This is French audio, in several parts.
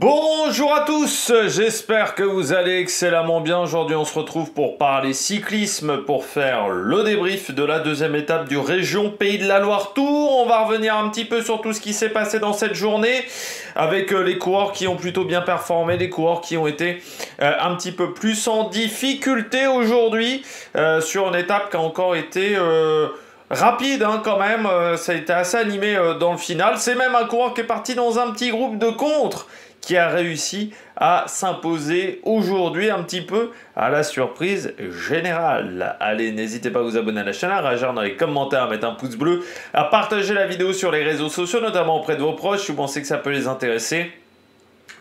Bonjour à tous, j'espère que vous allez excellemment bien. Aujourd'hui on se retrouve pour parler cyclisme, pour faire le débrief de la deuxième étape du Région Pays de la Loire Tour. On va revenir un petit peu sur tout ce qui s'est passé dans cette journée, avec les coureurs qui ont plutôt bien performé, les coureurs qui ont été un petit peu plus en difficulté aujourd'hui, sur une étape qui a encore été... rapide quand même, ça a été assez animé dans le final. C'est même un coureur qui est parti dans un petit groupe de contre qui a réussi à s'imposer aujourd'hui un petit peu à la surprise générale. Allez, n'hésitez pas à vous abonner à la chaîne, à réagir dans les commentaires, à mettre un pouce bleu, à partager la vidéo sur les réseaux sociaux, notamment auprès de vos proches si vous pensez que ça peut les intéresser.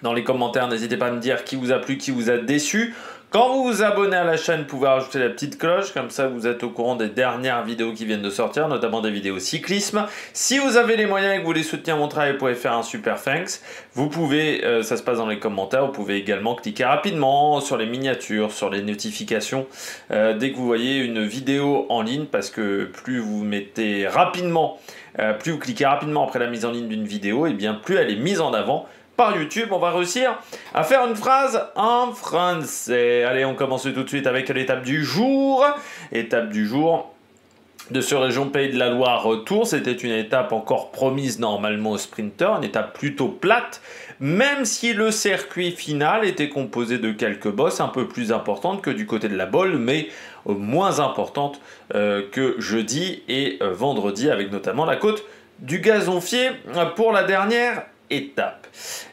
Dans les commentaires, n'hésitez pas à me dire qui vous a plu, qui vous a déçu. Quand vous vous abonnez à la chaîne, vous pouvez rajouter la petite cloche, comme ça vous êtes au courant des dernières vidéos qui viennent de sortir, notamment des vidéos cyclisme. Si vous avez les moyens et que vous voulez soutenir mon travail, vous pouvez faire un super thanks. Vous pouvez, ça se passe dans les commentaires, vous pouvez également cliquer rapidement sur les miniatures, sur les notifications, dès que vous voyez une vidéo en ligne, parce que plus vous mettez rapidement, plus vous cliquez rapidement après la mise en ligne d'une vidéo, et bien plus elle est mise en avant par YouTube. On va réussir à faire une phrase en français. Allez, on commence tout de suite avec l'étape du jour. Étape du jour de ce Région Pays de la Loire Tour. C'était une étape encore promise normalement aux sprinteurs, une étape plutôt plate, même si le circuit final était composé de quelques bosses un peu plus importantes que du côté de la Bolle, mais moins importantes que jeudi et vendredi, avec notamment la côte du Gazonfier pour la dernière étape.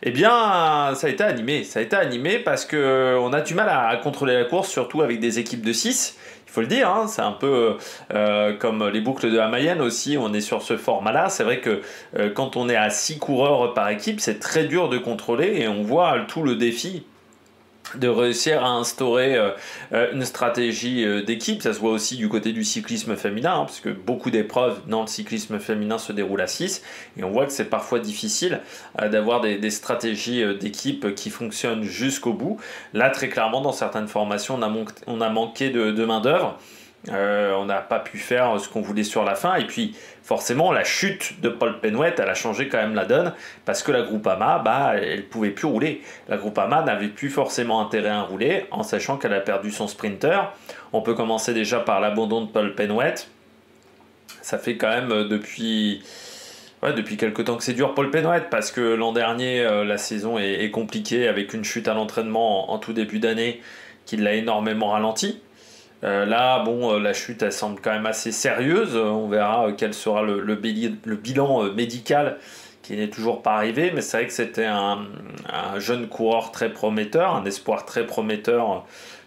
Eh bien, ça a été animé parce que on a du mal à contrôler la course, surtout avec des équipes de 6. Il faut le dire, c'est un peu comme les boucles de la Mayenne aussi, on est sur ce format-là. C'est vrai que quand on est à 6 coureurs par équipe, c'est très dur de contrôler et on voit tout le défi de réussir à instaurer une stratégie d'équipe. Ça se voit aussi du côté du cyclisme féminin, parce que beaucoup d'épreuves dans le cyclisme féminin se déroulent à 6, et on voit que c'est parfois difficile d'avoir des stratégies d'équipe qui fonctionnent jusqu'au bout. Là, très clairement, dans certaines formations, on a manqué de main-d'œuvre. On n'a pas pu faire ce qu'on voulait sur la fin, et puis forcément la chute de Paul Penouet, elle a changé quand même la donne, parce que la Groupama, elle pouvait plus rouler. La Groupama n'avait plus forcément intérêt à rouler, en sachant qu'elle a perdu son sprinter. On peut commencer déjà par l'abandon de Paul Penouet. Ça fait quand même depuis quelques temps que c'est dur Paul Penouet, parce que l'an dernier la saison est compliquée, avec une chute à l'entraînement en tout début d'année qui l'a énormément ralenti. Là, bon, la chute, elle semble quand même assez sérieuse. On verra quel sera le bilan médical qui n'est toujours pas arrivé. Mais c'est vrai que c'était un jeune coureur très prometteur, un espoir très prometteur.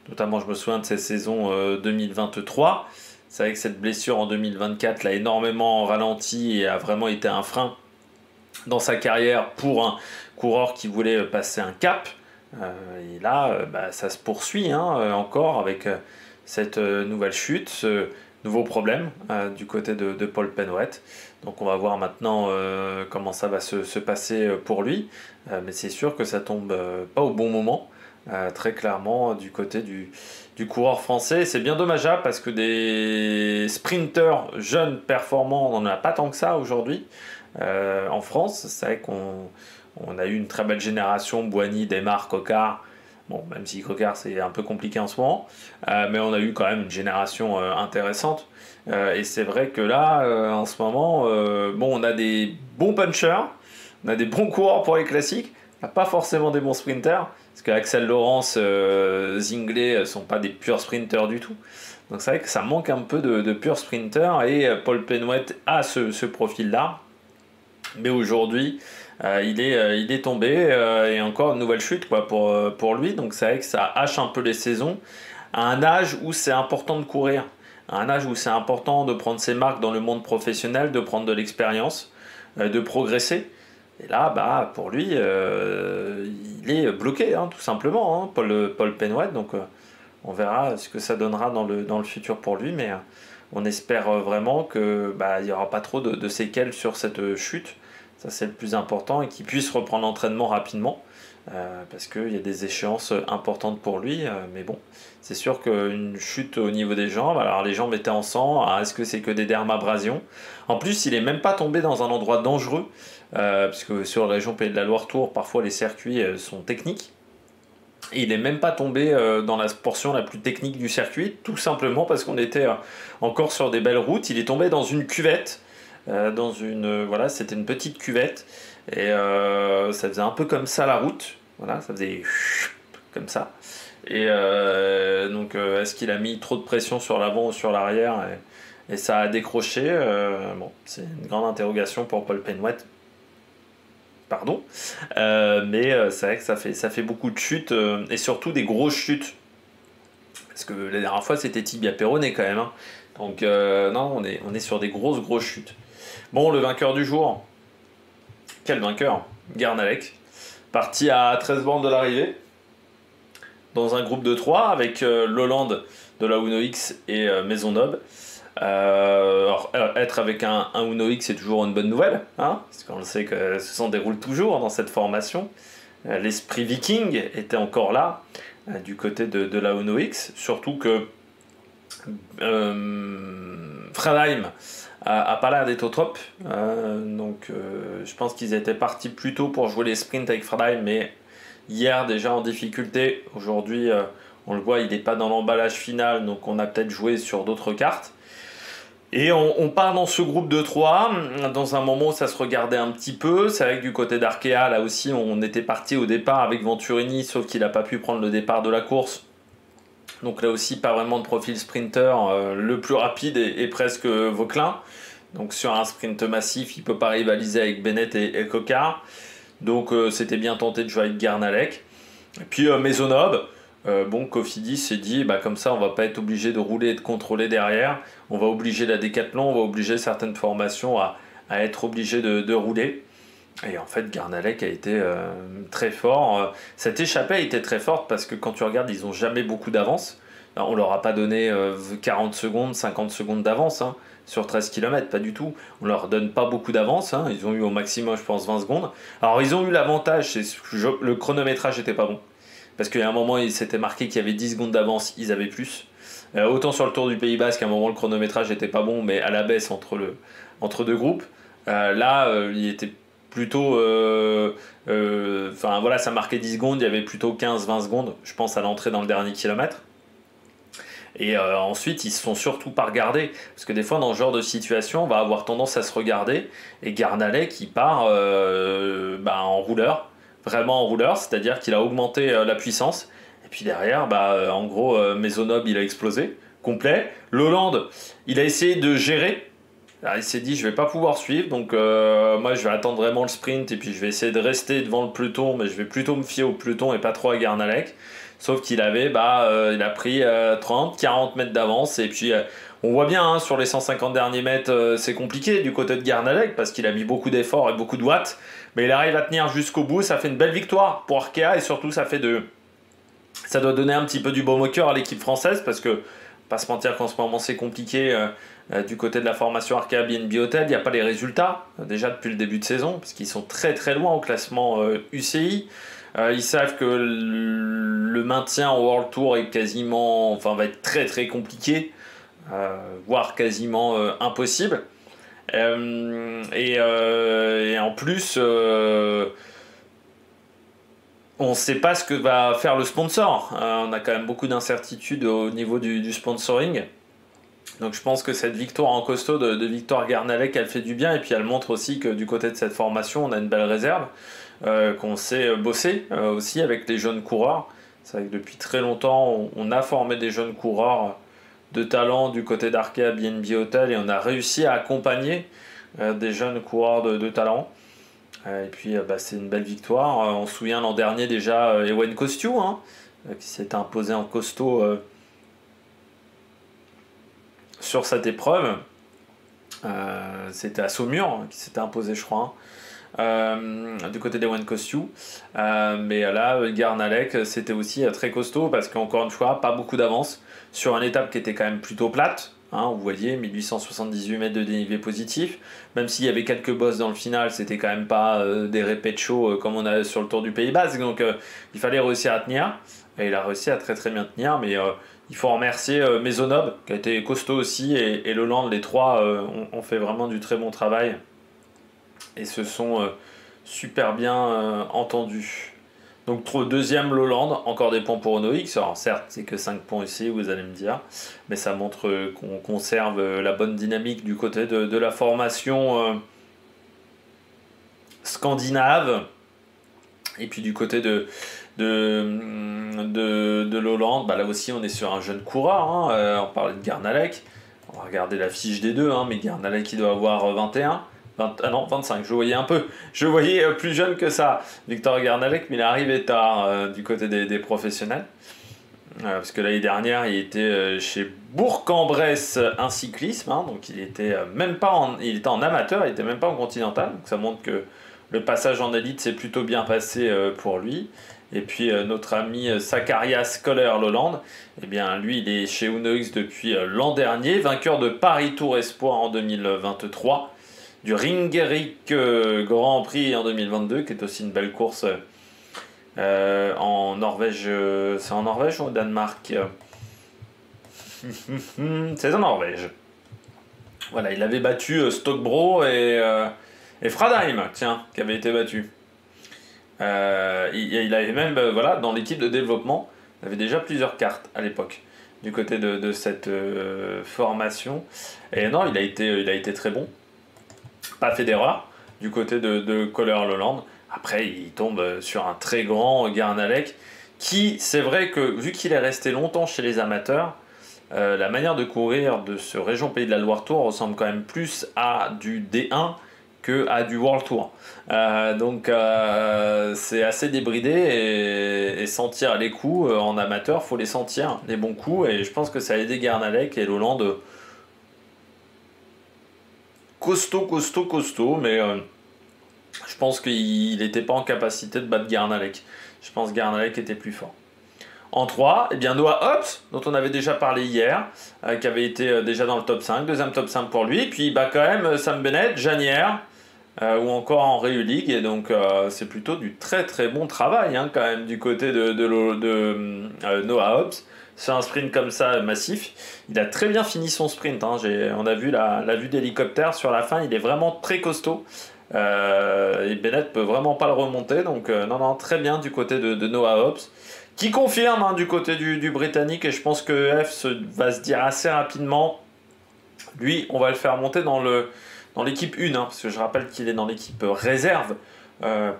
Notamment, je me souviens de ces saisons 2023. C'est vrai que cette blessure en 2024 l'a énormément ralenti et a vraiment été un frein dans sa carrière pour un coureur qui voulait passer un cap. Et là, ça se poursuit encore avec... cette nouvelle chute, ce nouveau problème du côté de Paul Penouet. Donc on va voir maintenant comment ça va se passer pour lui. Mais c'est sûr que ça tombe pas au bon moment, très clairement, du côté du coureur français. C'est bien dommageable parce que des sprinteurs jeunes performants, on n'en a pas tant que ça aujourd'hui en France. C'est vrai qu'on a eu une très belle génération, Boigny, Desmar, Coquard. Bon, même si Coquard c'est un peu compliqué en ce moment, mais on a eu quand même une génération intéressante. Et c'est vrai que là, en ce moment, on a des bons punchers, on a des bons coureurs pour les classiques, on n'a pas forcément des bons sprinters, parce qu'Axel Laurence, Zinglé ne sont pas des purs sprinters du tout. Donc c'est vrai que ça manque un peu de purs sprinters, et Paul Penouet a ce profil-là. Mais aujourd'hui, il est tombé, et encore une nouvelle chute pour lui. Donc c'est vrai que ça hache un peu les saisons à un âge où c'est important de courir, à un âge où c'est important de prendre ses marques dans le monde professionnel, de prendre de l'expérience, de progresser. Et là, pour lui, il est bloqué, tout simplement, Paul Penouet. Donc on verra ce que ça donnera dans le futur pour lui. Mais on espère vraiment qu'il n'y aura pas trop de séquelles sur cette chute. Ça, c'est le plus important, et qu'il puisse reprendre l'entraînement rapidement. parce qu'il y a des échéances importantes pour lui. Mais bon, c'est sûr qu'une chute au niveau des jambes, alors les jambes étaient en sang, est-ce que c'est que des dermabrasions? En plus, il est même pas tombé dans un endroit dangereux, puisque sur la région Pays de la Loire-Tours, parfois les circuits sont techniques. Et il n'est même pas tombé dans la portion la plus technique du circuit, tout simplement parce qu'on était encore sur des belles routes. Il est tombé dans une cuvette, voilà, c'était une petite cuvette, et ça faisait un peu comme ça la route, voilà, ça faisait comme ça. Et donc, est-ce qu'il a mis trop de pression sur l'avant ou sur l'arrière et ça a décroché? Bon, c'est une grande interrogation pour Paul Penwet. Pardon, mais c'est vrai que ça fait beaucoup de chutes et surtout des grosses chutes parce que la dernière fois c'était tibia péroné quand même, hein. Donc non, on est sur des grosses chutes. Bon, le vainqueur du jour, quel vainqueur? Guernalec, parti à 13 bornes de l'arrivée dans un groupe de 3 avec Lolland de la Uno X et Maisonneuve. Alors, être avec un Uno X c'est toujours une bonne nouvelle, hein, parce qu'on le sait que ce s'en déroule toujours dans cette formation. L'esprit viking était encore là du côté de la Uno X, surtout que Fredheim a pas l'air d'être au top, donc je pense qu'ils étaient partis plus tôt pour jouer les sprints avec Fredheim, mais hier déjà en difficulté. Aujourd'hui on le voit, il n'est pas dans l'emballage final, donc on a peut-être joué sur d'autres cartes. Et on part dans ce groupe de 3, dans un moment où ça se regardait un petit peu. C'est vrai que du côté d'Arkea, là aussi, on était parti au départ avec Venturini, sauf qu'il n'a pas pu prendre le départ de la course. Donc là aussi, pas vraiment de profil sprinter. Le plus rapide est presque Vauquelin. Donc sur un sprint massif, il ne peut pas rivaliser avec Bennett et Coquard. Donc c'était bien tenté de jouer avec Guernalec. Et puis Maisonneuve. Bon, Cofidis s'est dit, bah, comme ça on va pas être obligé de rouler et de contrôler derrière, on va obliger la Décathlon, on va obliger certaines formations à être obligé de rouler. Et en fait Guernalec a été très fort, cette échappée a été très forte parce que quand tu regardes, ils ont jamais beaucoup d'avance, on leur a pas donné 40 secondes, 50 secondes d'avance, hein, sur 13 km, pas du tout, on leur donne pas beaucoup d'avance, hein. Ils ont eu au maximum je pense 20 secondes, alors ils ont eu l'avantage, c'est que le chronométrage était pas bon. Parce qu'à un moment, il s'était marqué qu'il y avait 10 secondes d'avance, ils avaient plus. Autant sur le Tour du Pays Basque, à un moment, le chronométrage n'était pas bon, mais à la baisse entre deux groupes. Là, il était plutôt... Enfin, voilà, ça marquait 10 secondes, il y avait plutôt 15-20 secondes, je pense, à l'entrée dans le dernier kilomètre. Et ensuite, ils se sont surtout pas regardés. Parce que des fois, dans ce genre de situation, on va avoir tendance à se regarder. Et Guernalec, qui part en rouleur. Vraiment en rouleur, c'est-à-dire qu'il a augmenté la puissance. Et puis derrière, en gros, Maisonneuve, il a explosé, complet. Lolland, il a essayé de gérer. Alors, il s'est dit, je vais pas pouvoir suivre, donc moi, je vais attendre vraiment le sprint, et puis je vais essayer de rester devant le peloton, mais je vais plutôt me fier au peloton et pas trop à Guernalec. Sauf qu'il avait, il a pris 30-40 mètres d'avance, et puis on voit bien, hein, sur les 150 derniers mètres, c'est compliqué du côté de Guernalec, parce qu'il a mis beaucoup d'efforts et beaucoup de watts, mais il arrive à tenir jusqu'au bout. Ça fait une belle victoire pour Arkea, et surtout ça doit donner un petit peu du baume au cœur à l'équipe française, parce que, pas se mentir qu'en ce moment c'est compliqué du côté de la formation Arkea BNB Hotel, il n'y a pas les résultats, déjà depuis le début de saison, parce qu'ils sont très très loin au classement UCI. Ils savent que le maintien au World Tour est va être très très compliqué, voire quasiment impossible. Et en plus, on ne sait pas ce que va faire le sponsor. On a quand même beaucoup d'incertitudes au niveau du sponsoring. Donc je pense que cette victoire en costaud de Victor Guernalec, elle fait du bien, et puis elle montre aussi que du côté de cette formation, on a une belle réserve, qu'on sait bosser aussi avec les jeunes coureurs. C'est vrai que depuis très longtemps, on a formé des jeunes coureurs de talent du côté d'Arkea BNB Hotel, et on a réussi à accompagner des jeunes coureurs de talent. Et puis c'est une belle victoire. On se souvient l'an dernier déjà Ewen Kostiou, hein, qui s'est imposé en costaud sur cette épreuve. C'était à Saumur, hein, qui s'était imposé, je crois, du côté d'Ewen Kostiou. Mais là, Guernalec, c'était aussi très costaud, parce qu'encore une fois, pas beaucoup d'avance sur une étape qui était quand même plutôt plate. Hein, vous voyez, 1878 mètres de dénivelé positif. Même s'il y avait quelques bosses dans le final, c'était quand même pas des répétitions comme on a sur le Tour du Pays Basque. Donc il fallait réussir à tenir. Et il a réussi à très très bien tenir. Mais il faut remercier Maisonneuve, qui a été costaud aussi, et Leland. Les trois ont fait vraiment du très bon travail. Et se sont super bien entendus. Donc deuxième Lowland, encore des points pour OnoX. Alors certes, c'est que 5 points ici, vous allez me dire, mais ça montre qu'on conserve la bonne dynamique du côté de la formation scandinave. Et puis du côté de Lowland, bah là aussi on est sur un jeune coureur. Hein. On parlait de Garnalec. On va regarder la fiche des deux, hein, mais Garnalec il doit avoir 21. Ah non, 25, je voyais plus jeune que ça, Victor Garnalec, mais il est arrivé tard du côté des professionnels. Parce que l'année dernière, il était chez Bourg-en-Bresse un cyclisme, hein, donc il était même pas il était en amateur, il était même pas en continental, donc ça montre que le passage en élite s'est plutôt bien passé pour lui. Et puis notre ami Zacharias Kohler-Lolland, eh bien lui il est chez UnoX depuis l'an dernier, vainqueur de Paris Tour Espoir en 2023. Du Ringerike Grand Prix en 2022, qui est aussi une belle course en Norvège. C'est en Norvège ou au Danemark? C'est en Norvège. Voilà, il avait battu Stockbro et Fradheim, tiens, qui avait été battu. Il avait même, voilà, dans l'équipe de développement, il avait déjà plusieurs cartes à l'époque, du côté de cette formation. Et non, il a été très bon. Pas fait d'erreur du côté de Kohler-Lolland. Après, il tombe sur un très grand Garnalec qui, c'est vrai que vu qu'il est resté longtemps chez les amateurs, la manière de courir de ce région Pays de la Loire Tour ressemble quand même plus à du D1 que à du World Tour. Donc c'est assez débridé et sentir les coups en amateur, faut les sentir, les bons coups. Et je pense que ça a aidé Garnalec et Lolland costaud, mais je pense qu'il n'était pas en capacité de battre Garnalec. Je pense que Garnalec était plus fort. En 3, eh bien Noah Hobbs, dont on avait déjà parlé hier, qui avait été déjà dans le top 5, deuxième top 5 pour lui. Puis bah, quand même Sam Bennett, Janière, ou encore en Réu League. Et donc c'est plutôt du très très bon travail hein, quand même du côté de Noah Hobbs. C'est un sprint comme ça massif. Il a très bien fini son sprint. Hein. On a vu la vue d'hélicoptère sur la fin. Il est vraiment très costaud. Et Bennett peut vraiment pas le remonter. Donc non, très bien du côté de Noah Hobbs. Qui confirme hein, du côté du Britannique. Et je pense que F va se dire assez rapidement. Lui, on va le faire monter dans l'équipe 1. Hein, parce que je rappelle qu'il est dans l'équipe réserve.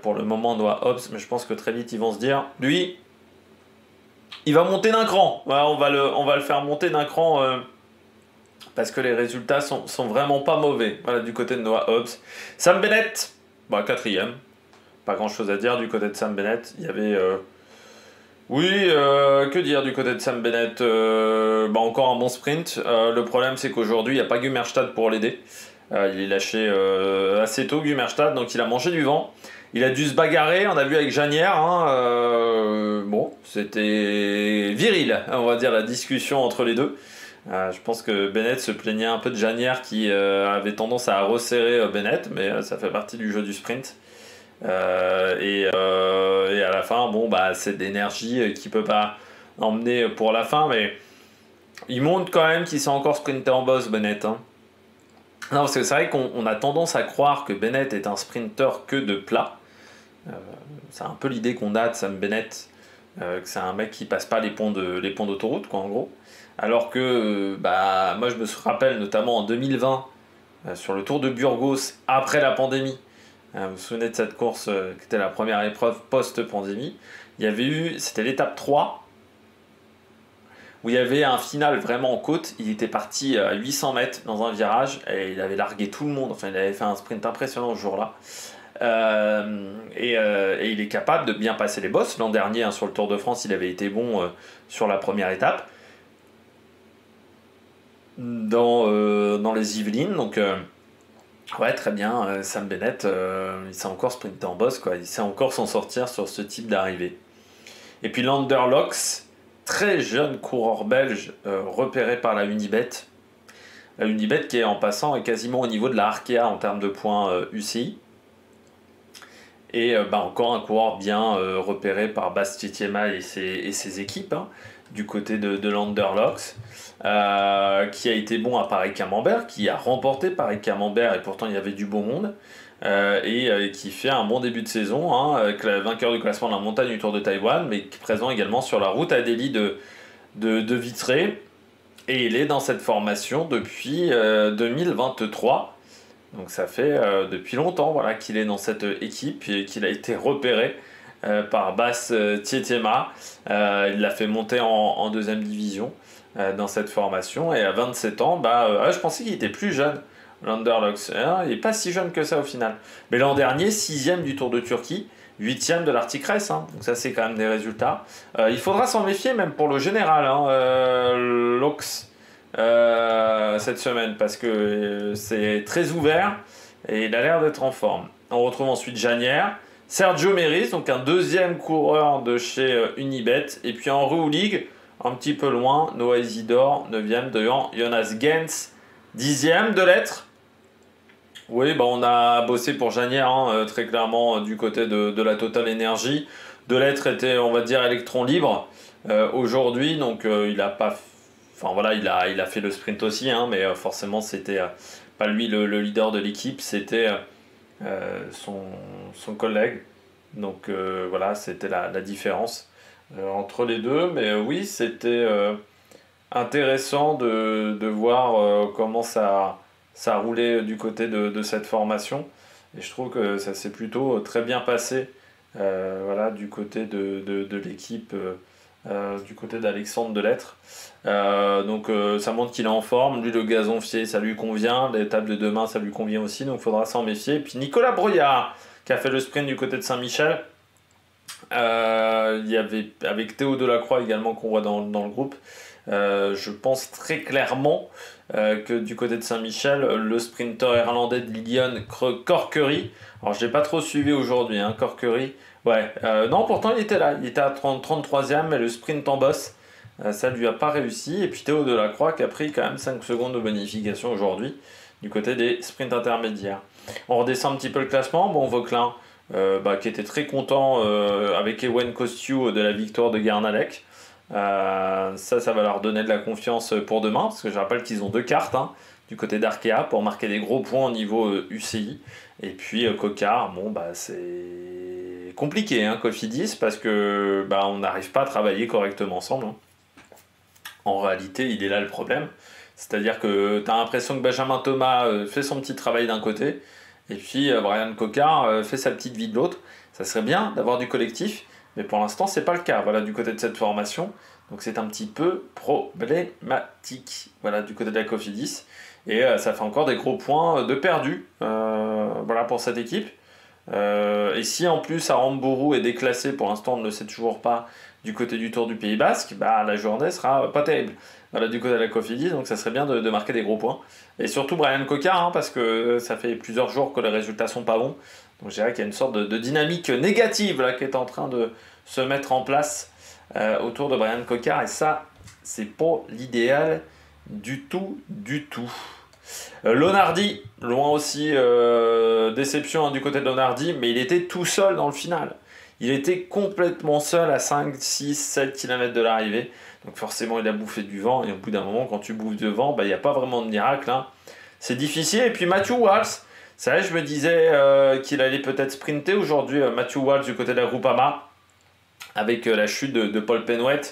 Pour le moment, Noah Hobbs. Mais je pense que très vite, ils vont se dire, lui... il va monter d'un cran. Voilà, on va le faire monter d'un cran parce que les résultats sont vraiment pas mauvais. Voilà, du côté de Noah Hobbs. Sam Bennett, bah, 4e. Pas grand chose à dire du côté de Sam Bennett. Il y avait. Que dire du côté de Sam Bennett bah, encore un bon sprint. Le problème, c'est qu'aujourd'hui, il n'y a pas Gumerstad pour l'aider. Il est lâché assez tôt, Gumerstad, donc il a mangé du vent. Il a dû se bagarrer, on a vu avec Janière, hein, bon, c'était viril, on va dire, la discussion entre les deux. Je pense que Bennett se plaignait un peu de Janière qui avait tendance à resserrer Bennett, mais ça fait partie du jeu du sprint. Et à la fin, bon, bah, c'est d'énergie qu'il peut pas emmener pour la fin, mais il montre quand même qu'il s'est encore sprinté en boss, Bennett. Hein. Non, parce que c'est vrai qu'on a tendance à croire que Bennett est un sprinter que de plat. C'est un peu l'idée qu'on a de Sam Bennett, que c'est un mec qui passe pas les ponts d'autoroute, quoi, en gros. Alors que, bah, moi je me rappelle notamment en 2020, sur le Tour de Burgos, après la pandémie, vous vous souvenez de cette course qui était la première épreuve post-pandémie, il y avait eu, c'était l'étape 3, où il y avait un final vraiment en côte. Il était parti à 800 mètres dans un virage et il avait largué tout le monde. Enfin, il avait fait un sprint impressionnant ce jour-là. Et il est capable de bien passer les bosses. L'an dernier, hein, sur le Tour de France, il avait été bon sur la première étape dans les Yvelines. Donc, ouais, très bien. Sam Bennett, il sait encore sprinter en bosse, quoi. Il sait encore s'en sortir sur ce type d'arrivée. Et puis Landerlox, très jeune coureur belge repéré par la Unibet, La Unibet qui est en passant est quasiment au niveau de la Arkea en termes de points UCI. Et encore un coureur bien repéré par Bastien Thiéma et ses équipes, hein, du côté de l'Underlocks, qui a été bon à Paris-Camembert, qui a remporté Paris-Camembert, et pourtant il y avait du beau monde, et qui fait un bon début de saison, hein, avec le vainqueur du classement de la montagne du Tour de Taïwan, mais présent également sur la route Adélie de Vitré, et il est dans cette formation depuis 2023. Donc ça fait depuis longtemps voilà, qu'il est dans cette équipe et qu'il a été repéré par Bas Tietema. Il l'a fait monter en deuxième division dans cette formation. Et à 27 ans, je pensais qu'il était plus jeune, l'Underlocks. Il n'est pas si jeune que ça au final. Mais l'an dernier, 6e du Tour de Turquie, 8e de l'Arctic Race. Hein. Donc ça, c'est quand même des résultats. Il faudra s'en méfier même pour le général, Lox. Cette semaine parce que c'est très ouvert et il a l'air d'être en forme. On retrouve ensuite Janière, Sergio Meris, donc un deuxième coureur de chez Unibet, et puis en Roue League, un petit peu loin, Noah Isidore, 9e devant Jonas Gens, 10e de Lettres. Oui, on a bossé pour Janière, hein, très clairement du côté de la Total Energy. De Lettres était, on va dire, électron libre aujourd'hui, donc il a pas. Enfin voilà, il a fait le sprint aussi, hein, mais forcément c'était pas lui le leader de l'équipe, c'était son collègue. Donc voilà, c'était la différence entre les deux. Mais oui, c'était intéressant de voir comment ça roulait du côté de cette formation. Et je trouve que ça s'est plutôt très bien passé voilà, du côté de l'équipe. Du côté d'Alexandre Delettre. Donc ça montre qu'il est en forme. Lui, le gazonfier, ça lui convient. L'étape de demain, ça lui convient aussi. Donc il faudra s'en méfier. Et puis Nicolas Broyard, qui a fait le sprint du côté de Saint-Michel. Il y avait avec Théo Delacroix également qu'on voit dans le groupe. Je pense très clairement que du côté de Saint-Michel, le sprinter irlandais de Lyon, Corkery. Alors je l'ai pas trop suivi aujourd'hui, hein, Corkery. Ouais, non, pourtant il était là, il était à 33e, mais le sprint en boss, ça lui a pas réussi. Et puis Théo Delacroix qui a pris quand même 5 secondes de bonification aujourd'hui du côté des sprints intermédiaires. On redescend un petit peu le classement. Bon, Vauclin qui était très content avec Ewen Kostiou de la victoire de Guernalec. Ça va leur donner de la confiance pour demain, parce que je rappelle qu'ils ont 2 cartes du côté d'Arkea pour marquer des gros points au niveau UCI. Et puis Cocard, c'est compliqué, Cofidis, parce que on n'arrive pas à travailler correctement ensemble. En réalité, il est là le problème. C'est-à-dire que tu as l'impression que Benjamin Thomas fait son petit travail d'un côté, et puis Brian Cocard fait sa petite vie de l'autre. Ça serait bien d'avoir du collectif, mais pour l'instant, c'est pas le cas, voilà, du côté de cette formation. Donc c'est un petit peu problématique, voilà, du côté de la Cofidis. Et ça fait encore des gros points de perdus, voilà, pour cette équipe. Et si en plus Aramburu est déclassé, pour l'instant on ne le sait toujours pas, du côté du Tour du Pays Basque, la journée sera pas terrible. Voilà, du côté de la Cofidis, donc ça serait bien de marquer des gros points. Et surtout Brian Cocard, parce que ça fait plusieurs jours que les résultats sont pas bons. Donc je dirais qu'il y a une sorte de dynamique négative là, qui est en train de se mettre en place autour de Brian Cocard. Et ça, c'est pas l'idéal du tout. Lonardi, loin aussi, déception du côté de Lonardi, mais il était tout seul dans le final. Il était complètement seul à 5, 6, 7 km de l'arrivée. Donc forcément, il a bouffé du vent. Et au bout d'un moment, quand tu bouffes du vent, il n'y a pas vraiment de miracle. C'est difficile. Et puis Matthew Walsh, c'est vrai, je me disais qu'il allait peut-être sprinter aujourd'hui. Matthew Walsh du côté de la Groupama, avec la chute de Paul Penwet.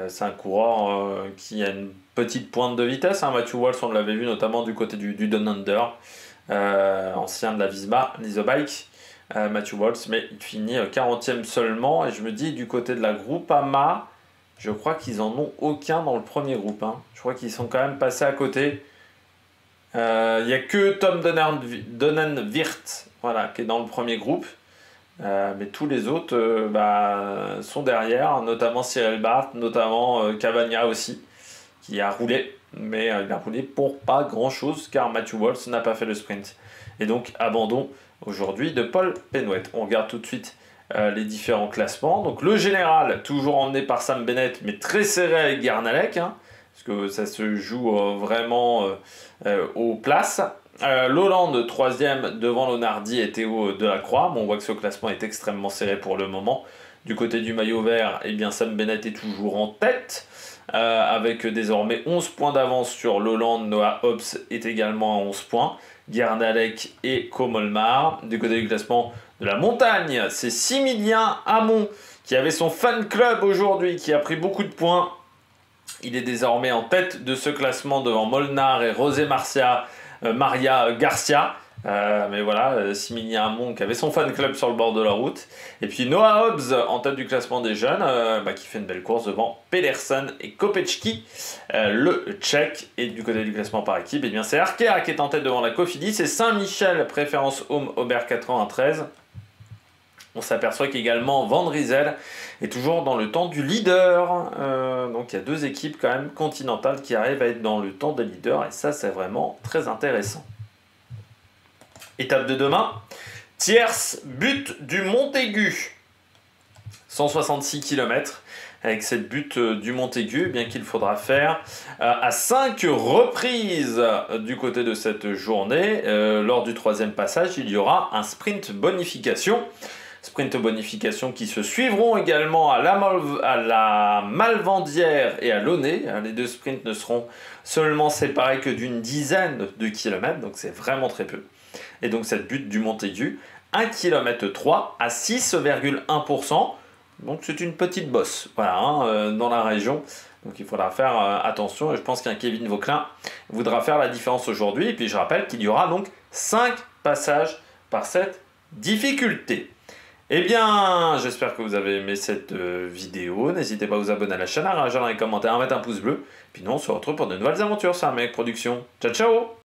C'est un coureur qui a une petite pointe de vitesse. Matthew Walsh, on l'avait vu notamment du côté du Down Under, ancien de la Visma, l'Isobike. Matthew Walsh, mais il finit 40e seulement. Et je me dis, du côté de la Groupama, je crois qu'ils en ont aucun dans le premier groupe. Je crois qu'ils sont quand même passés à côté. Il n'y a que Tom Donenwirt, voilà, qui est dans le premier groupe. Mais tous les autres sont derrière, notamment Cyril Barth, notamment Cavagna aussi, qui a roulé. Mais il a roulé pour pas grand-chose, car Matthew Walsh n'a pas fait le sprint. Et donc, abandon aujourd'hui de Paul Penwet. On regarde tout de suite les différents classements. Donc le général, toujours emmené par Sam Bennett, mais très serré avec Guernalec. parce que ça se joue vraiment aux places. Lolland, troisième, devant Lonardi et Théo Delacroix. Bon, on voit que ce classement est extrêmement serré pour le moment. Du côté du maillot vert, eh bien Sam Bennett est toujours en tête, avec désormais 11 points d'avance sur Lolland. Noah Hobbs est également à 11 points. Guernalec et Komolmar. Du côté du classement de la montagne, c'est Similien Hamon qui avait son fan club aujourd'hui, qui a pris beaucoup de points. Il est désormais en tête de ce classement devant Molnar et José Maria Garcia. Mais voilà, Similien Hamon qui avait son fan club sur le bord de la route. Et puis Noah Hobbs en tête du classement des jeunes, qui fait une belle course devant Pedersen et Kopecki, le tchèque. Et du côté du classement par équipe, eh bien c'est Arkea qui est en tête devant la Cofidis. C'est Saint-Michel, préférence Home Aubert 93. On s'aperçoit qu'également Van Rysel est toujours dans le temps du leader. Donc il y a deux équipes quand même continentales qui arrivent à être dans le temps des leaders. Et ça, c'est vraiment très intéressant. Étape de demain. Tierce, butte du Montaigu. 166 km. Avec cette butte du Montaigu, eh bien qu'il faudra faire à 5 reprises du côté de cette journée. Lors du troisième passage, il y aura un sprint bonification. Sprint bonification qui se suivront également à la Malvendière et à Launay. Les deux sprints ne seront seulement séparés que d'une dizaine de kilomètres, donc c'est vraiment très peu. Et donc cette butte du Montaigu, 1 km 3 à 6,1%. Donc c'est une petite bosse, voilà, dans la région. Donc il faudra faire attention, et je pense qu'un Kevin Vauquelin voudra faire la différence aujourd'hui. Et puis je rappelle qu'il y aura donc 5 passages par cette difficulté. Eh bien, j'espère que vous avez aimé cette vidéo. N'hésitez pas à vous abonner à la chaîne, à réagir dans les commentaires, à mettre un pouce bleu. Puis nous, on se retrouve pour de nouvelles aventures sur Amérique Production. Ciao, ciao!